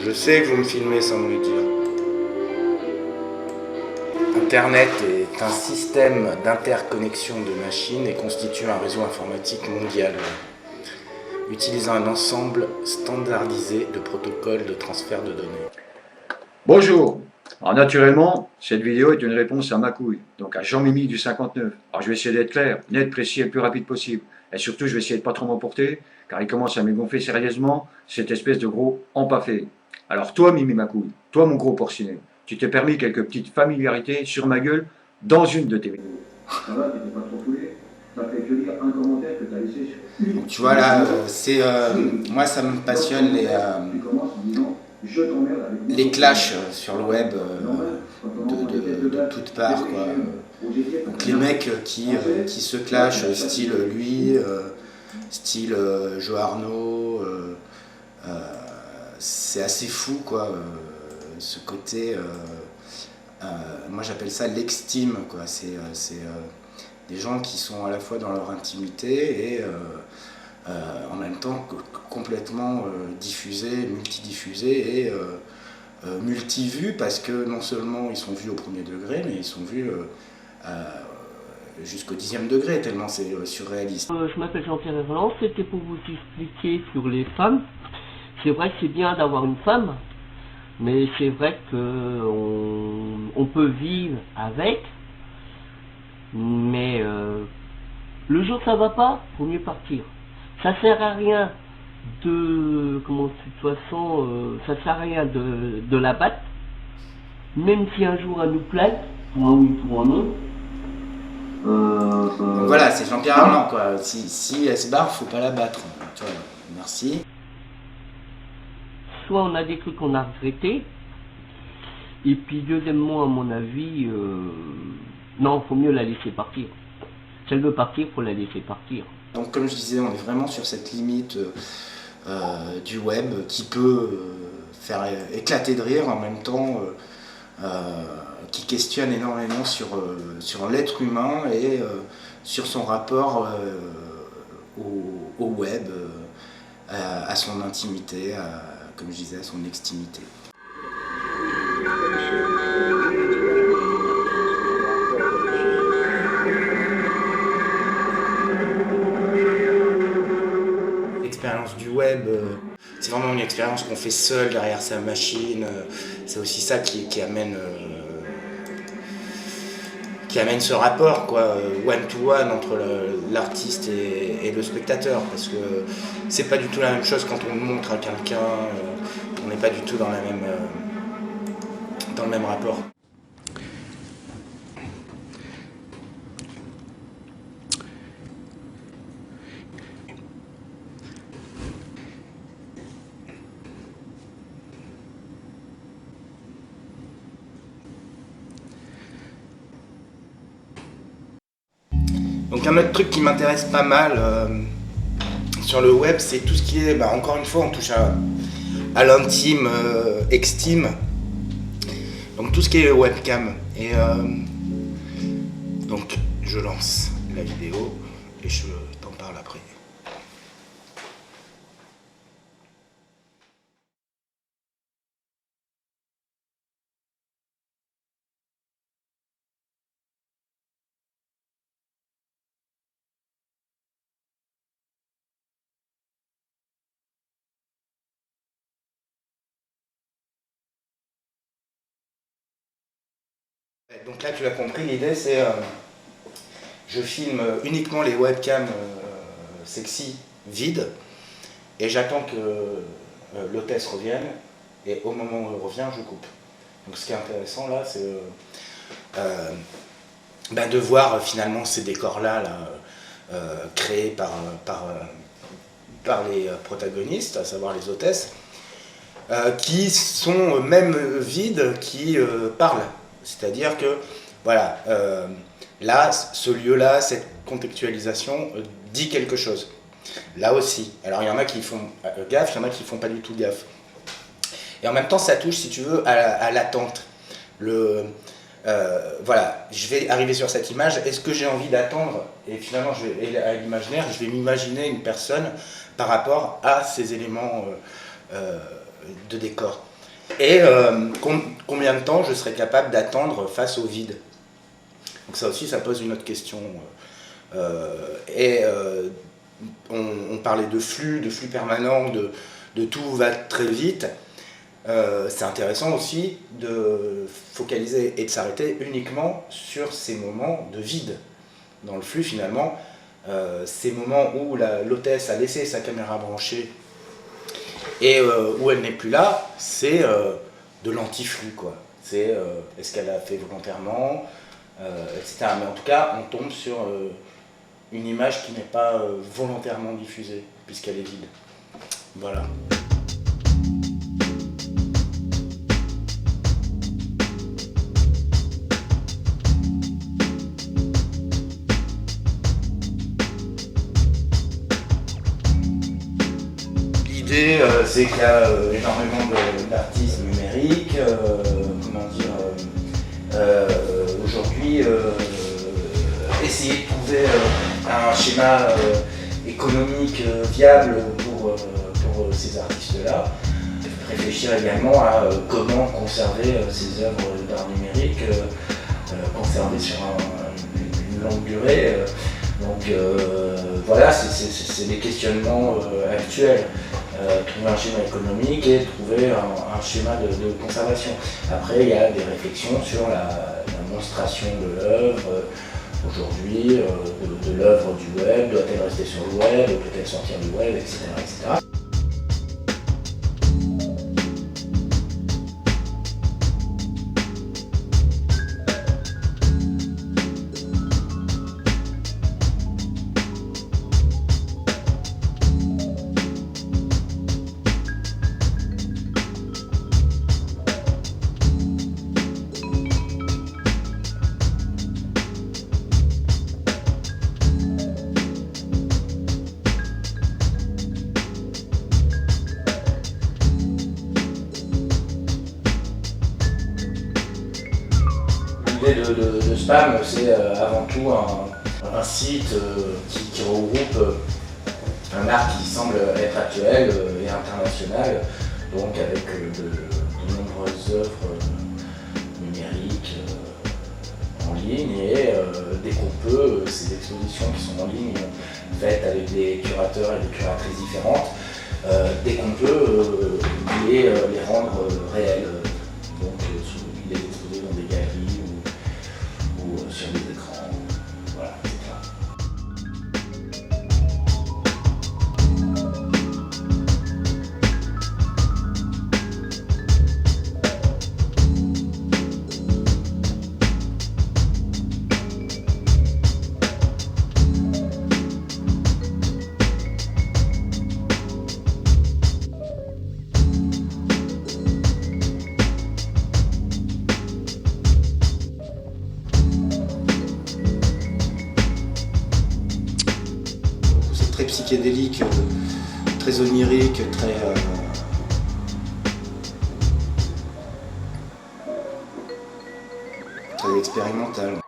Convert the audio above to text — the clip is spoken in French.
Je sais que vous me filmez sans me le dire. Internet est un système d'interconnexion de machines et constitue un réseau informatique mondial, utilisant un ensemble standardisé de protocoles de transfert de données. Bonjour. Alors naturellement, cette vidéo est une réponse à Macouille, donc à Jean-Mimi du 59. Alors je vais essayer d'être clair, net, précis et le plus rapide possible. Et surtout, je vais essayer de pas trop m'emporter, car il commence à m'égonfler sérieusement, cette espèce de gros empaffé. Alors toi, Mimi Macouille, toi mon gros porcinet, tu t'es permis quelques petites familiarités sur ma gueule dans une de tes vidéos. Ça va, t'étais pas trop foulé? T'as fait que lire un commentaire que t'as laissé sur... Donc, tu vois là, moi ça me passionne les clashs sur le web de toutes parts, quoi. Donc les mecs qui se clashent, style lui, style Joe Arnaud, c'est assez fou, quoi, ce côté, moi j'appelle ça l'extime, quoi. C'est des gens qui sont à la fois dans leur intimité et en même temps complètement diffusés, multidiffusés et multivus, parce que non seulement ils sont vus au premier degré, mais ils sont vus jusqu'au 10e degré, tellement c'est surréaliste. Je m'appelle Jean-Pierre Roland, c'était pour vous expliquer sur les femmes. C'est vrai que c'est bien d'avoir une femme, mais c'est vrai qu'on peut vivre avec, mais le jour ça va pas, faut mieux partir. Ça sert à rien de toute façon, ça sert à rien de la battre, même si un jour elle nous plaît, pour un oui, pour un non. Donc voilà, c'est Jean-Pierre Arland, quoi. Si elle se barre, faut pas la battre. Tu vois, merci. Soit on a des trucs qu'on a regrettés, et puis deuxièmement, à mon avis, non, faut mieux la laisser partir. Si elle veut partir, faut la laisser partir. Donc comme je disais, on est vraiment sur cette limite du web qui peut faire éclater de rire, en même temps qui questionne énormément sur l'être humain et sur son rapport au web, à son intimité, comme je disais, à son extimité. L'expérience du web, c'est vraiment une expérience qu'on fait seul derrière sa machine. C'est aussi ça qui amène ce rapport, quoi, one-to-one entre l'artiste et le spectateur, parce que c'est pas du tout la même chose quand on le montre à quelqu'un, on n'est pas du tout dans le même rapport. Donc un autre truc qui m'intéresse pas mal sur le web, c'est tout ce qui est, encore une fois, on touche à l'intime, extime, donc tout ce qui est webcam. Et donc je lance la vidéo et je t'en parle après. Donc là tu l'as compris, l'idée c'est je filme uniquement les webcams sexy, vides, et j'attends que l'hôtesse revienne, et au moment où elle revient, je coupe. Donc ce qui est intéressant là, c'est de voir finalement ces décors-là créés par les protagonistes, à savoir les hôtesses, qui sont même vides, qui parlent. C'est-à-dire que, voilà, là, ce lieu-là, cette contextualisation dit quelque chose. Là aussi. Alors, il y en a qui font gaffe, il y en a qui font pas du tout gaffe. Et en même temps, ça touche, si tu veux, à l'attente. Voilà, je vais arriver sur cette image, est-ce que j'ai envie d'attendre? Et finalement, à l'imaginaire, je vais m'imaginer une personne par rapport à ces éléments de décor. Et combien de temps je serais capable d'attendre face au vide. Donc ça aussi, ça pose une autre question. On parlait de flux permanent, de tout va très vite. C'est intéressant aussi de focaliser et de s'arrêter uniquement sur ces moments de vide. Dans le flux, finalement, ces moments où l'hôtesse a laissé sa caméra branchée et où elle n'est plus là, c'est de l'anti-flux, quoi. C'est est-ce qu'elle a fait volontairement, etc. Mais en tout cas, on tombe sur une image qui n'est pas volontairement diffusée, puisqu'elle est vide. Voilà. L'idée, c'est qu'il y a énormément d'artistes numériques, aujourd'hui, essayer de trouver un schéma économique viable pour ces artistes-là. Réfléchir également à comment conserver ces œuvres d'art numérique, conserver sur une longue durée. Donc voilà, c'est des questionnements actuels. Trouver un schéma économique et trouver un schéma de conservation. Après, il y a des réflexions sur la monstration de l'œuvre aujourd'hui, de l'œuvre du web, doit-elle rester sur le web, peut-elle sortir du web, etc. etc. L'idée de Spam, c'est avant tout un site qui regroupe un art qui semble être actuel et international, donc avec de nombreuses œuvres numériques en ligne et dès qu'on peut, ces expositions qui sont en ligne, faites avec des curateurs et des curatrices différentes, dès qu'on peut les rendre réelles. Donc les exposer dans des galeries ou sur des écrans, voilà, etc. Très psychédélique, très onirique, très expérimental.